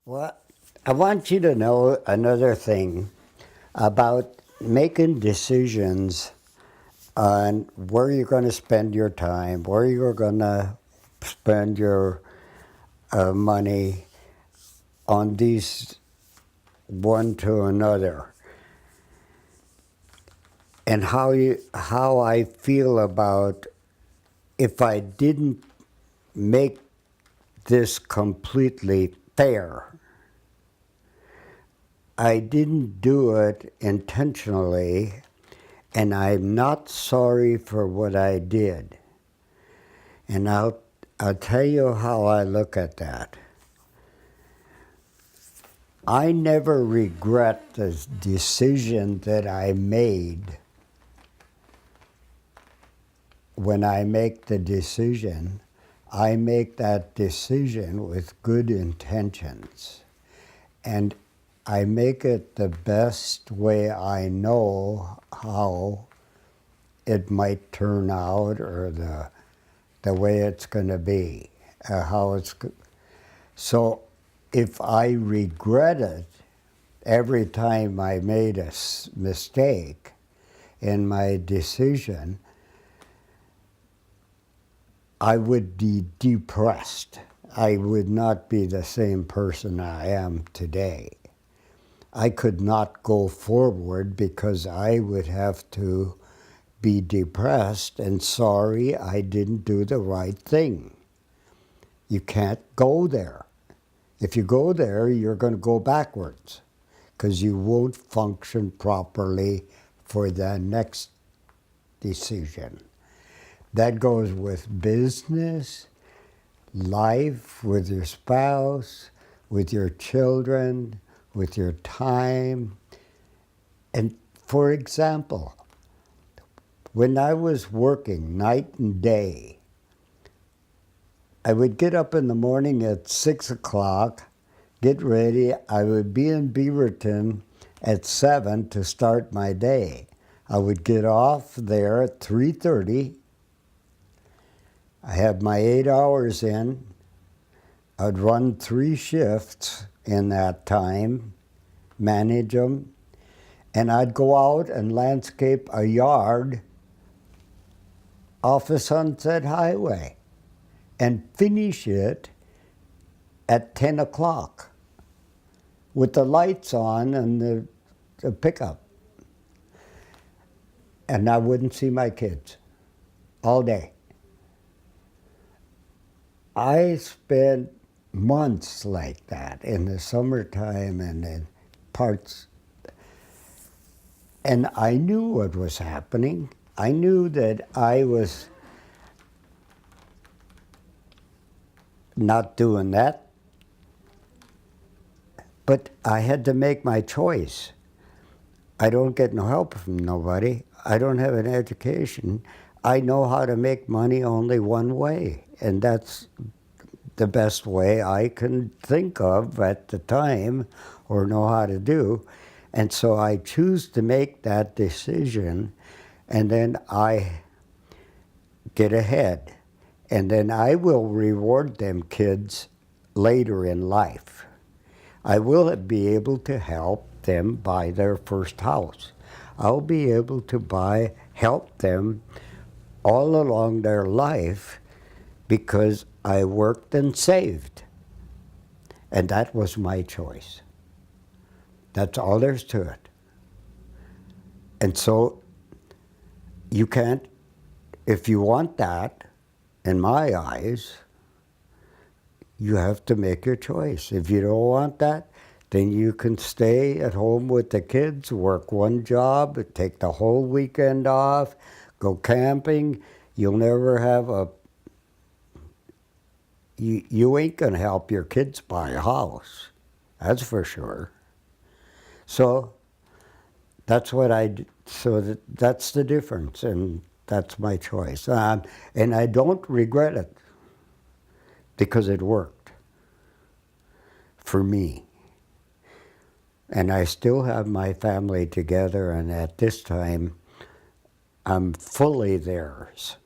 Well, I want you to know another thing about making decisions on where you're going to spend your time, where you're going to spend your money on these one to another, and how I feel about if I didn't make this completely fair. I didn't do it intentionally, and I'm not sorry for what I did. And I'll tell you how I look at that. I never regret the decision that I made. When I make the decision, I make that decision with good intentions. And I make it the best way I know how it might turn out, or the way it's going to be, so if I regret it every time I made a mistake in my decision, I would be depressed. I would not be the same person I am today. I could not go forward because I would have to be depressed and sorry I didn't do the right thing. You can't go there. If you go there, you're going to go backwards because you won't function properly for the next decision. That goes with business, life, with your spouse, with your children, with your time. And for example, when I was working night and day, I would get up in the morning at 6 o'clock, get ready. I would be in Beaverton at 7 to start my day. I would get off there at 3:30. I had my 8 hours in. I'd run 3 shifts in that time, manage them, and I'd go out and landscape a yard off of Sunset Highway and finish it at 10 o'clock with the lights on and the pickup. And I wouldn't see my kids all day. I spent months like that in the summertime and in parts. And I knew what was happening. I knew that I was not doing that. But I had to make my choice. I don't get no help from nobody. I don't have an education. I know how to make money only one way, and that's the best way I can think of at the time or know how to do. And so I choose to make that decision, and then I get ahead. And then I will reward them kids later in life. I will be able to help them buy their first house. I'll be able to help them all along their life because I worked and saved. And that was my choice. That's all there's to it. And so you can't, if you want that, in my eyes, you have to make your choice. If you don't want that, then you can stay at home with the kids, work one job, take the whole weekend off, go camping. You'll never have you ain't gonna help your kids buy a house. That's for sure. So that's what that's the difference, and that's my choice. And I don't regret it because it worked for me. And I still have my family together, and at this time, I'm fully theirs.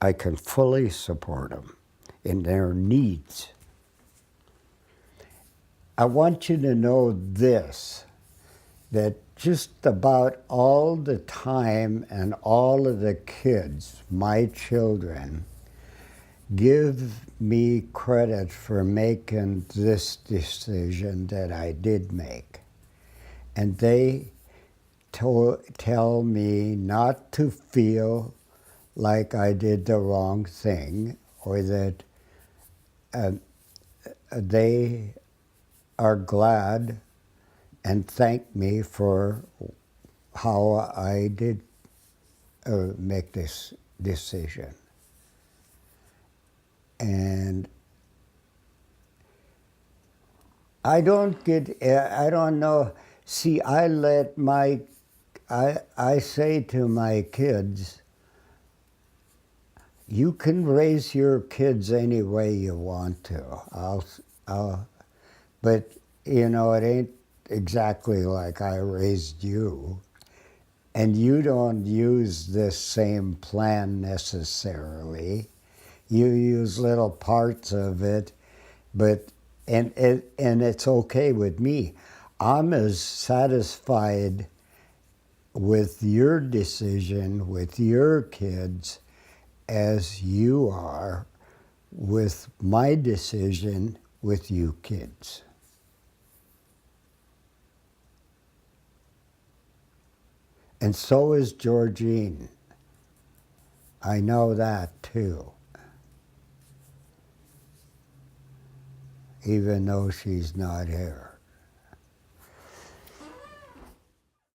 I can fully support them in their needs. I want you to know this, that just about all the time and all of the kids, my children, give me credit for making this decision that I did make. And they tell me not to feel like I did the wrong thing, or that they are glad and thank me for how I did make this decision. And I don't know. See, I say to my kids, you can raise your kids any way you want to. But it ain't exactly like I raised you. And you don't use this same plan necessarily. You use little parts of it, and it's okay with me. I'm as satisfied with your decision with your kids as you are with my decision with you kids. And so is Georgine. I know that too, even though she's not here.